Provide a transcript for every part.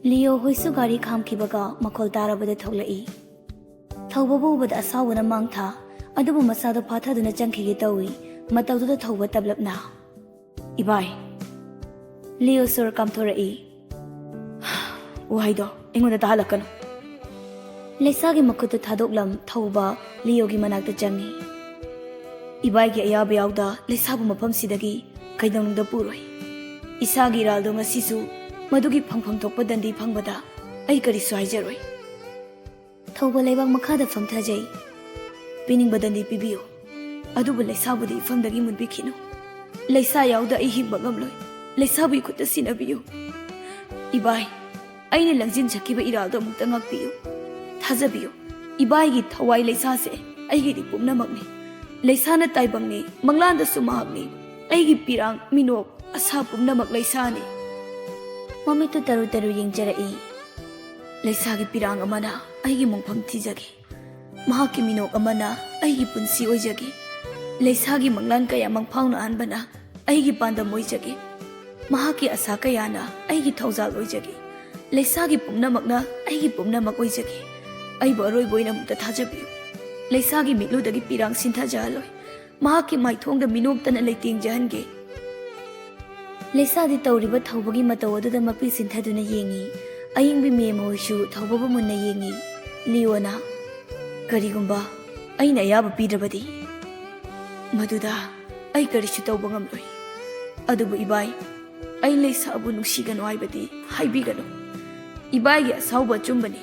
Leo hoisu gari khamkibaga makhol tarabada tholai thawbabu ubada asawuna mangtha adubu masado phathaduna changkhige tawi matawda thawba tablapna ibai Leo sur kamthorai waido engoda tahalakano Lesagi makutu thadoklam thawba Leo gi manakta changi ibai gi ayaba yawda lesabu mafam sidagi kaidangda puroi isagi raldo ngasisu Madugi phangphang thokpa dandi phangbada ai kari swaijaroi thawba leibak makhada famthajai pining badandi pibiyo adubu leisabudi famdagi munbikhinu leisa yawda ai hingba ngamloi leisabu khutta sinabiyo ibai aine langjin chakiba iraldo mukta ngakpiyo thajabiyo ibai gi thawai leisa se ai gi dipumna makni leisana taibangni manglanda sumahakni ai gi pirang minok asa pumna mak leisani Mami tu taru yengjarai Leisagi pirang amana aigi mongpham thijagi mahaki minok amana aigi punsi oijagi Leisagi manglan kaya mangphawna anbana aigi pandam oijagi mahaki asa kayana aigi thaujal oijagi Leisagi pumnamakna aigi pumnamak oijagi aibu aroi boina mukta thajabiyu Leisagi mitludagi pirang sinthajaloi mahaki maithongda minoktana leiting jahange Leisa di tawriba thawbagi mataw aduda mapi sinthaduna yengi ayingbi memoisu thawbaba munna yengi Leona karigumba aina ayaba pidrabadi maduda ai karisu tawba ngamloi adubu ibai ai Leisa abu nungsigano aibadi haibigano ibai gi asawba chumbani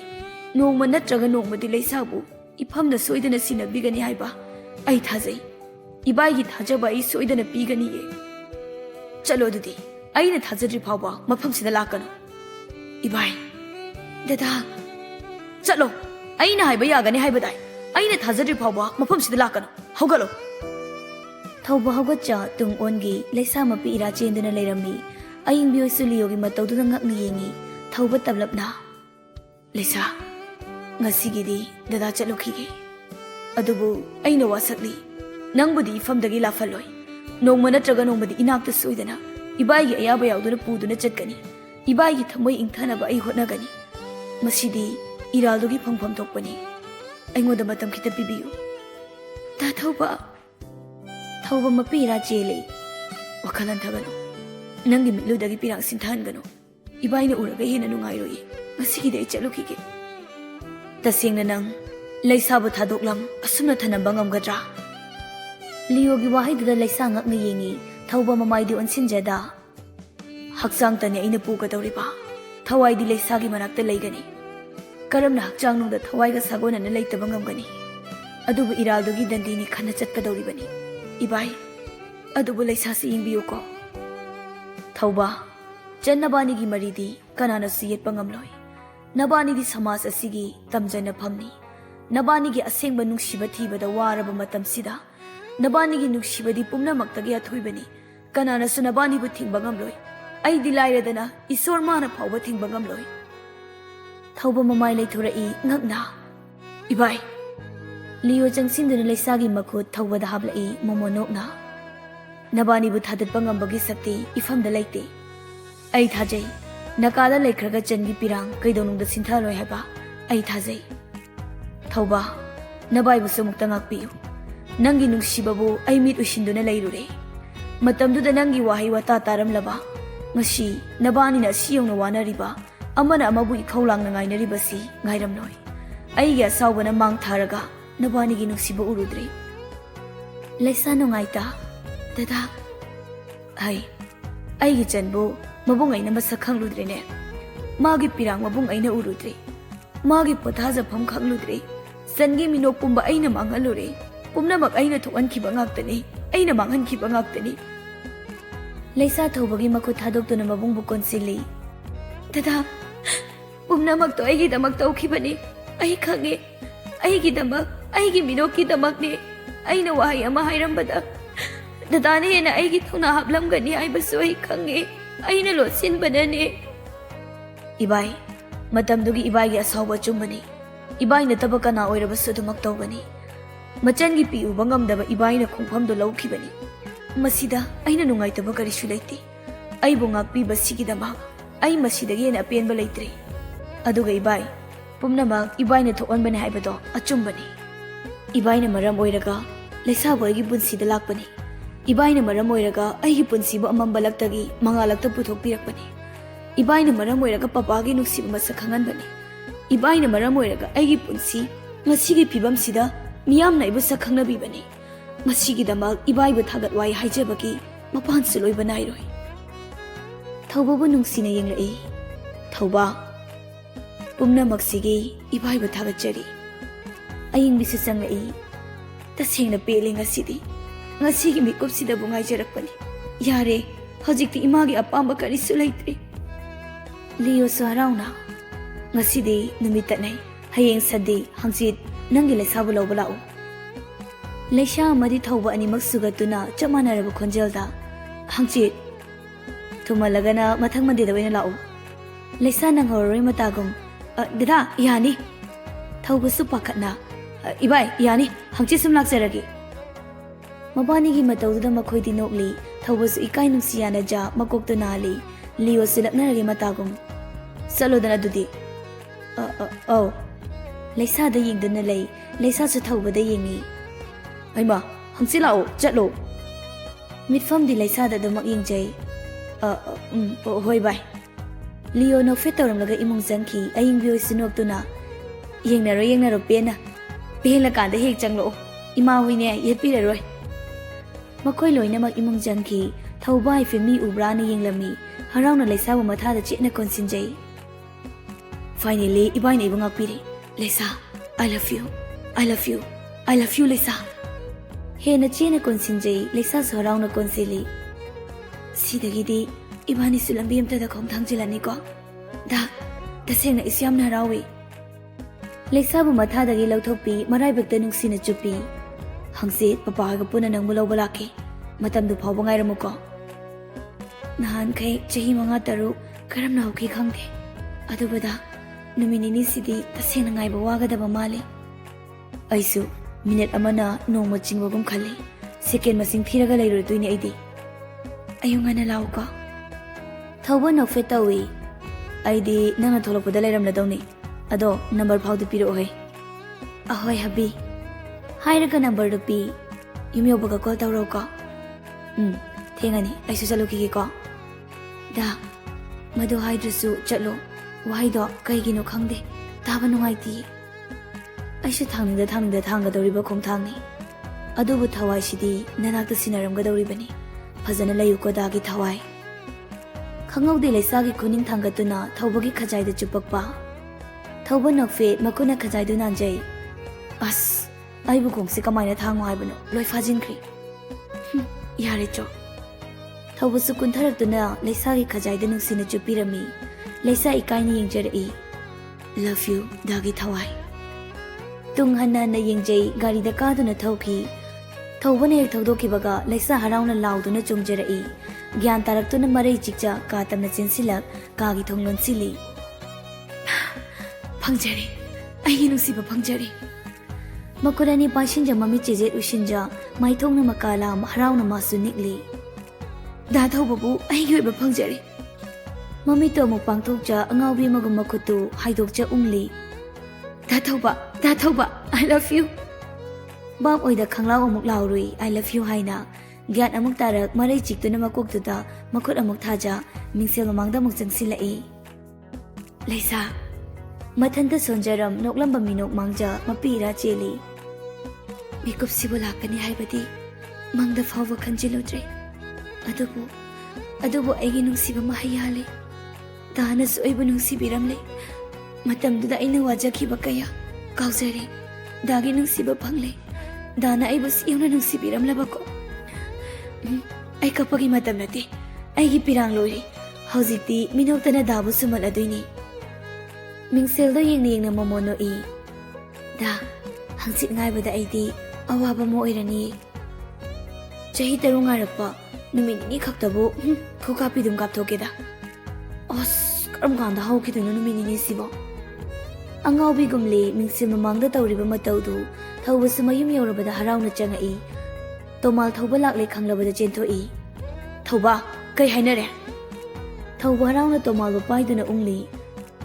nongma natraga nongmadi Leisa abu ifamna soidana sinabigani haiba ai thajai ibai gi thajaba ai soidana pigani ye Chalo dudi, aina thajadri phawba mafam sida lakano. Ibai, dada, chalo, aina haiba yagani haibadai. Aina thajadri phawba mafam sida lakano. Hogalo. Thawba hogacha tung ongi leisa mapi ira chenduna leirami. Aing biyo suliyogi matawduna ngakni yengi. Thawba tablapna. Leisa, ngasigidi dada chalo khige. Adubu aina wasakli. Nangbudi ifamdagi lafaloi. Nongma natraga nongmadi inakta soidana ibaigi ayaba yawduna puduna chatkani ibaigi thamoi ingthanaba ai hotnagani masidi iraldogi phangpham thokpani aingoda matam khita pibiyu ta thawba mapira chele wakalan thagano nangi mitludagi pirang sinthangano ibaina uraga hena nungairoi masigi dei chalukhige tasengna nang leisabu thadoklam asumna thanamba ngamgadra Leo gi wahidada leisa ngakna yengi thawba mamaidi onsinjada hakchang tani aina puga dawriba thawai di leisa gi manakta leigani karamna hakchang nungda thawai ga sagona na leitaba ngamgani adubu iraldo gi dandini khana chatka dawribani ibai adubu leisa si ingbiyo ko thawba jannabani gi maridi kanana siyet pangamloi nabani di samas asigi tamjana phamni nabani gi asengba nungsiba thibada waraba matam sida Nabani gi nuksibadi pumna maktagi athoibani kanana su nabani bu thingba ngamloi ai dilairadana isor mana phawba thingba ngamloi thawba mamai leithorai ngakna ibai Leo changsinduna leisagi makhut thawbada hablai momonokna nabani bu thadatpa ngambagi sakti ifamda leite ai thajai nakada leikhraga changi pirang kaidonungda sinthaloi haba ai thajai thawba nabai bu sumukta ngakpiyu Nangi nungsibabu ay mit usinduna layrure. Matamduda nangi wahay wata taramlaba. Ngasi, nabani na siyong nawana riba. Amana amabu ikaw lang na ngay na riba si ngayramnoy. Ay iya sawa na mang taraga. Nabani gi nungsiba urudre. Leisa no ngay ta. Dada. Ay gi chanbo mabungay na masakhang ludre ne. Magi pirang mabungay na urudre. Magi pothaza pamkhang ludre. Sangi minok pumba ay na mangalure. Pumnamak aina thokankhiba ngaktani aina manghankhiba ngaktani Leisa thobagi makhut thadokduna mabungbu konsili Dada pumnamak to aigi damak tawkhibani ai khange aigi damak aigi minokki damakni aina wahay ama hairambada dadane hena aigi thona hablamgani aibasu ai khange aina lotsinbanane Ibai matamdugi ibai gi asawba chumbani ibai na tabakana oirabasu dumak tawbani Machangi piu bangamdaba ibaina khongphamdo lawkhibani masida aina nungaitaba karisu leite aibu ngakpi basigidama ai masidagi na penba leitre Aduga ibai, pumnamak ibaina thokanbani haibado achumbani. Ibaina maram oiraga leisabu aigi punsida lakpani. Ibaina maram oiraga aigi punsibu amambalaktagi mangalakta puthokpirakpani. Ibaina maram oiraga papagi nuksiba masak khanganbani. Ibaina maram oiraga aigi punsi ngasigi phibamsida miyamna ibu sak khangnabibani. Masigidamak ibaibu thagatwai haijabagi mapansu loiba nairoi. Thaubabu nungsina yenglai. Thauba pumnamaksigi ibaibu thagatjari. Ayingbisu changlai. Tasengna pele ngasidi. Ngasigi mikupsida bu ngaijarakpani. Yare, hojikti imagi apamba karisu laitre. Leo su harauna. Ngasidi numitatnai. Hayeng sadi hangsit nangi leisabu lauba lau. Leisha amadi thauba animak sugatuna chamanarabu khonjelda. Hangsit thumalagana mathang mandida waina lau. Leisa nanghoroi matagum. Dada, yani. Thauba su pakatna. Ibai, yani, hangsit sum lakjaragi. Mabanigi matauda makhoi nokli. Thauba su ikai nungsiyana ja makokto nali. Leo su laknaragi matagum. Salodana dudi. Oh. Leisa da yingdana lay. Leisa su thauba da yingi. Aima, hangsit lau, chatlo. Mitfam di leisa da damak yingjay. Hoi bai. Leo no fit tawramlaga imong jangki aying biyo sinokduna. Yengnaro pena. Pehla kanda hek changlo. Ima hoine yetpiraroi. Makhoi loinamak imong jangki thauba ai femi ubrana yenglami. Harauna leisabu mathada chitna konsinjay. Finally, ibaina ibu ngakpiri. Leisa, I love you. I love you. I love you, Leisa. Hena chena konsinjay, Leisa su harauna konsili. Sidagidi, ibani su lambi amtada khongthangjilani ko. Da tasengna isyamna harawi. Leisabu mathadagi lauthokpi maraibakta nungsina chupi. Hangsit papaga puna nangmu lauba laki. Matamdu phawba ngairamu ko. Nahan kai chahi manga taru karamna hokhi khangde. Adubada numinini sidi tasengna ngaiba wagadaba mali. Aisu minute amana nongma chingwagum khali. Second masing thiraga lairoduini aidi. Ayungana lau ko. Thauba nokfe tawi. Aidi nangna tholokpada lairamladawni. Ado number phawdu piro hai. Ahoy habi. Hairaga number du pi. Yumyobaga call tawro ko. Thengani aisu chaluki ko. Da madu haidrusu chatlo. Wahaido kaigino khangde. Taba nungaiti. Aisu thangda thanggadawriba khongthangni. Adubu thawai sidi nanakta sinaramgadawribani. Fazana layuko dagi thawai. Khangaude leisagi kuning thangatuna thawbagi khajaida chupakpa. Thauba nokfe makuna khajaidu nanjay. As, aibu gongsi kamaina thango haibano loi fajinkri. Yare cho. Thauba su kuntharakduna leisagi khajaida nungsina chupirami. Leisa ikaini yengjarai. Love you, dagi thawai. Tung hanna na yengjay gari da kaduna thauki. Thauba na hek thaudokibaga leisa harauna lauduna chungjarai. Gyan taraktuna marai chikcha katamna chinsilak kagi thonglon sili. Pangjari, aigi nusiba pangjari. Makurani pashinja mami chejet ushinja maithongna makala harauna masu nikli. Da thaubabu aigi oiba pangjari. Mami to amuk pangthokja angawbi magum makutu haidokja ungli. Da thauba, I love you. Bab oida khanglaw amuk laurui I love you haina. Gyat amuk tarak marai chiktuna makoktuda makut amuk thaja mingsel mamangda amuk jangsilai. Leisa. Mathanta sonjaram noklamba minok mangja mapira cheli. Mikup sibu lakani haibadi mangda fawwa khanjilodre. Adubu aigi nungsiba mahayale. Dana su aibu nungsibiramle. Matamduda aina wajakhiba kaya kauzare. Dagi nungsiba phangle. Dana aibu siyona nungsibiramlabako. Ai kapagi matam nate. Aigi pirang lori. Haujikti minoktana dabu sumal aduini. Mingseldo yengna momono I. Da, hangsit ngaibada aidi awaba mo oirani. Chahi taru ngarapa numinini khaktabu khokapi dum kapthokeda. Os karam kanda hawkiduna numinini sibo. Angawbi gumle mingsel mamangda tawriba matawdu thawbasu mayum yorabada harauna changai. Tomal thawba lakle khanglabada chenthoi. Thawba kai hainare. Thawba harauna tomal ba paiduna ungli.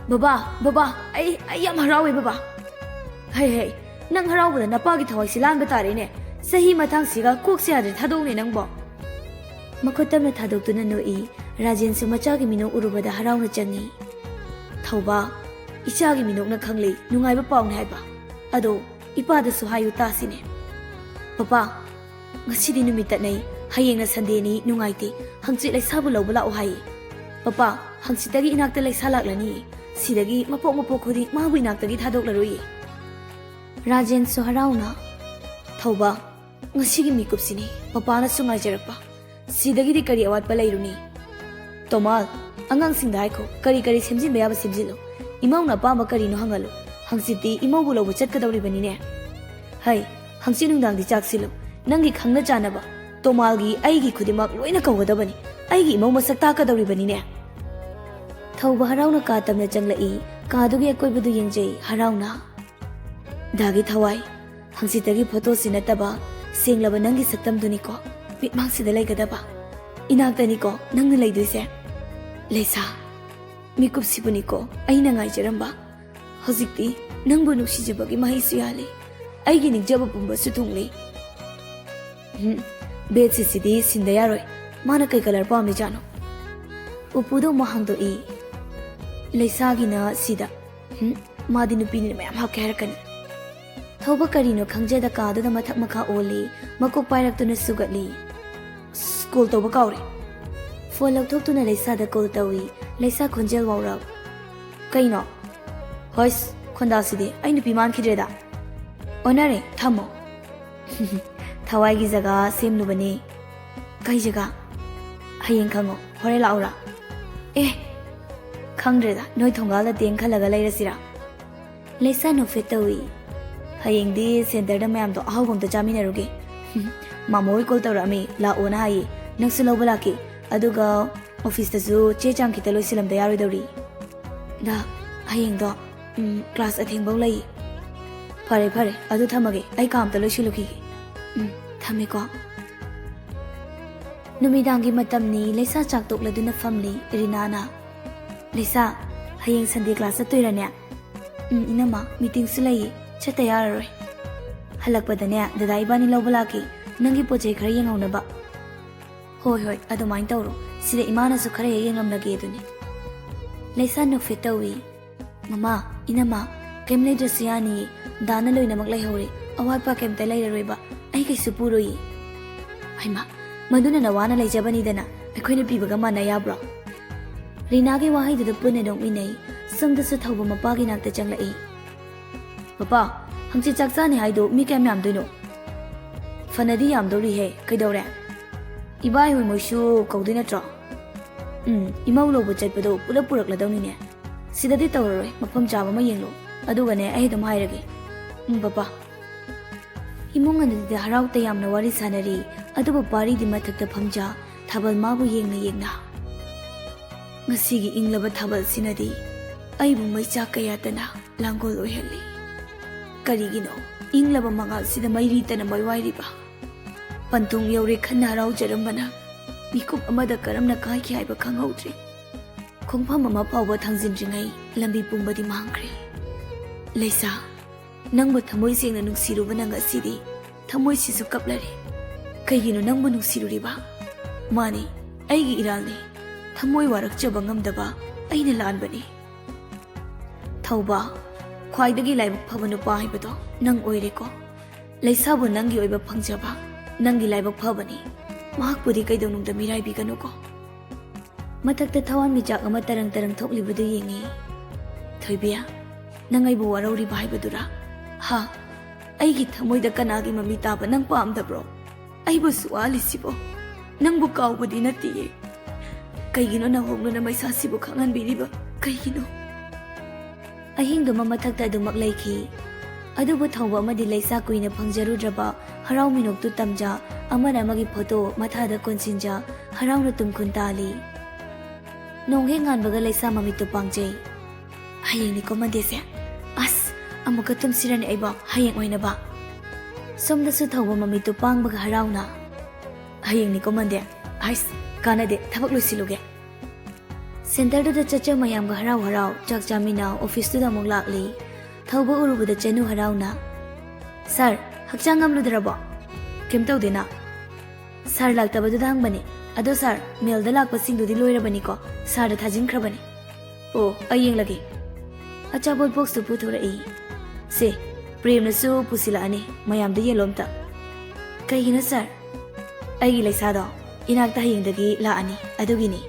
Baba, ay yam harawe baba. Hey, nang haraw na napagi thawai silan batare ne. Sahi matang siga kok se adre thadong ne nang bo. Makotam na thadok tu na noi, Rajen su macha gi minok urubada haraw na changi. Thauba, icha gi minok na khangli, nungai ba paw ne ba. Ado, ipa da su hayu ta sine. Papa, ngasi di numit ta nei, hayeng na Sunday ni nungai ti, hangchi lai sabu law bala o hai. Papa, hangchi tagi inak ta lai salak lani. Sidagi mapok khudi mabu inak tagi thadok laroi. Rajen su haraw na. Thauba, ngasi gi mikup sini, papa na sungai jarapa. Sidagi di kari awat palai runi. Tomal, angang singdai ko, kari semjin bayaba semjilo. Imaw na pa makari no hangalo. Hangsiti imaw bulo buchat ka dawri bani ne. Hai, hangsi nungdang di chak silo. Nangi khangna jana ba. Tomal gi ai gi khudimak loina kawada bani. Ai gi imaw masak ta ka dawri bani ne. Thauba haraw na ka tamna changlai, ka dugi akoi budu yengjei haraw na. Dagi thawai, hangsitagi photo sinataba, senglaba nangi saktam duni ko. Mitmang sida laigadaba. Inaktani ko nangna laiduise. Leisa, mikup sibuni ko aina ngai jaramba. Hozikti nangbu nuksijabagi mahaisu yali. Aigi ningjaba pumba su thungli. Bed sidi sinda yaroi. Mana kai color pamni jano. Upudo mahangdo i. Leisa gina sida. Madi nupini mayam hak harakani. Thauba karino khangjada ka da mathak makha oli, makok pairak tuna sugatli. School toba kauri. Phone lok thok tuna Leisa da call tawi, Leisa khonjel wawra. Kaino. Hois khonda sidi ai nupi man khidreda. Onare thamo. Thawai gi jaga sem nu bani. Kai jaga. Hayeng khango, hore laura. Khangdreda noi thongal da teng khalaga lairasira. Leisa no fetawi. Hayeng di center da mayam do ahawgom da jaminaruge. Mamoi call tawrami la ona hai. Nangsu lawbalaki aduga office da zu che chang kita loisilam da yaroi dawri. Da hayeng do class athengbaw lai. Phare adu thamage ai kam ta loisiluki. Thame ko. Numidangi matamni Leisa chak tok laduna family Rinana. Leisa, hayeng Sunday class atoirane. Inama meeting sulai chata yaroi. Halakpadane dada ibani lawbalaki nangi pochai khara yengauna ba. Hoi adumain tawro sida imana su khara yengamlage duni. Leisa no fetawi. Mama, inama kem lai drasiani dana loina mak lai hore awat pa kem tai lai roiba ai kai su puroi. Aima maduna nawana lai jabani dana akoina pibaga mana yabro. Rinage wahai da punne dong minai samda su thauba mapagi nakta changlai. Papa, hangchi chakcha ni haido mi kem yam doino. Fanadi yam dori he kaidore. Ibai hoi moishu kaudina tro. Imaw lo bu chaipado pulap purak ladawni ne. Sidadi tawroi mapam chaba ma yenglo. Adugane ai dum hairage. Papa. Imong anadi haraw ta yamna wari sanari aduba pari di mathakta phamja thabal mabu yengna. Ngasigi inglaba thabal sinadi aibu maicha kayatana langol oihali. Karigino inglaba mangal sida mairi tana maiwairiba. Pantung yore khanna haraw jarambana mikup amada karamna kai ki haiba khanghaudri. Khongpham ama pawba thangjinringai lambi pumbadi mangkhre. Leisa, nangbu thamoi sengna nungsiruba nanga sidi thamoi sisu kaplare. Kaigino nangbu nungsiruriba. Mani, aigi iralni. Thamoi warakchaba ngamdaba aina lanbani. Thauba, khwaidagi laibak phaba nupa haibado nang oireko. Leisa bu nangi oiba phangjaba nangi laibak phabani. Mahakpudi kaidonungda miraibiganuko. Mathakta thawan mijak ama tarang thoklibadu yengi. Thoibiya, nangai bu warauri baibadura. Ha, aigi thamoida kanagi mami taba nang pamdabro. Aibu suali sibo. Nang bu kaubudi natiye. Kaigino na hogno na maisa sibo khangan biriba. Kaigino. Ahing duma mathakta dumak laiki. Adubu thawba amadi Leisa kuina phangjarudraba haraw minoktu tamja amana amagi photo mathada konsinja haraw na tumkhun tali. Nonghe nganbaga Leisa mamitu pangjei. Hayeng ni komandese. As amuka tumsirani aiba hayeng oina ba. Somda su thawba mamitu pangbaga haraw na. Hayeng ni komande. As kanade thabak lusiluge. ꯁꯦꯟꯇꯔꯗꯨꯗ ꯆꯠꯆ ꯃꯌꯥꯝꯒ ꯍꯔꯥꯎ ꯍꯔꯥꯎ ꯆꯥꯛ ꯆꯥꯃꯤꯟꯅ ꯑꯣꯐꯤꯁꯇꯨꯗ ꯑꯃꯨꯛ ꯂꯥꯛꯂꯤ꯫ ꯊꯧꯕ ꯎꯔꯨꯕꯗ ꯆꯅꯨ ꯍꯔꯥꯎꯅ "ꯁꯥꯔ, ꯍꯛꯆꯥꯡ ꯉꯝꯂꯨꯗ꯭ꯔꯕꯣ?" "ꯀꯩꯝ ꯇꯧꯗꯦꯅ." "ꯁꯥꯔ ꯂꯥꯛꯇꯕꯗꯨꯗ ꯍꯪꯕꯅꯦ꯫ ꯑꯗꯣ ꯁꯥꯔ, ꯃꯦꯜꯗ ꯂꯥꯛꯄꯁꯤꯡꯗꯨꯗꯤ ꯂꯣꯏꯔꯕꯅꯤꯀꯣ? ꯁꯥꯔꯗ ꯊꯥꯖꯤꯟꯈ꯭ꯔꯕꯅꯤ." "ꯑꯣ, ꯑꯩ ꯌꯦꯡꯂꯒꯦ." ꯑꯆꯥꯄꯣꯠ ꯕꯣꯛꯁꯇꯨ ꯄꯨꯊꯣꯔꯛꯏ꯫ "ꯁꯦ, ꯄ꯭ꯔꯦꯝꯅꯁꯨ ꯄꯨꯁꯤꯜꯂꯛꯑꯅꯤ, ꯃꯌꯥꯝꯗ ꯌꯦꯜꯂꯣꯝꯇ." "ꯀꯩꯒꯤꯅꯣ ꯁꯥꯔ?" "ꯑꯩꯒꯤ ꯂꯩꯁꯥꯗꯣ ꯏꯅꯥꯛꯇ ꯍꯌꯦꯡꯗꯒꯤ ꯂꯥꯛꯑꯅꯤ, ꯑꯗꯨꯒꯤꯅꯤ."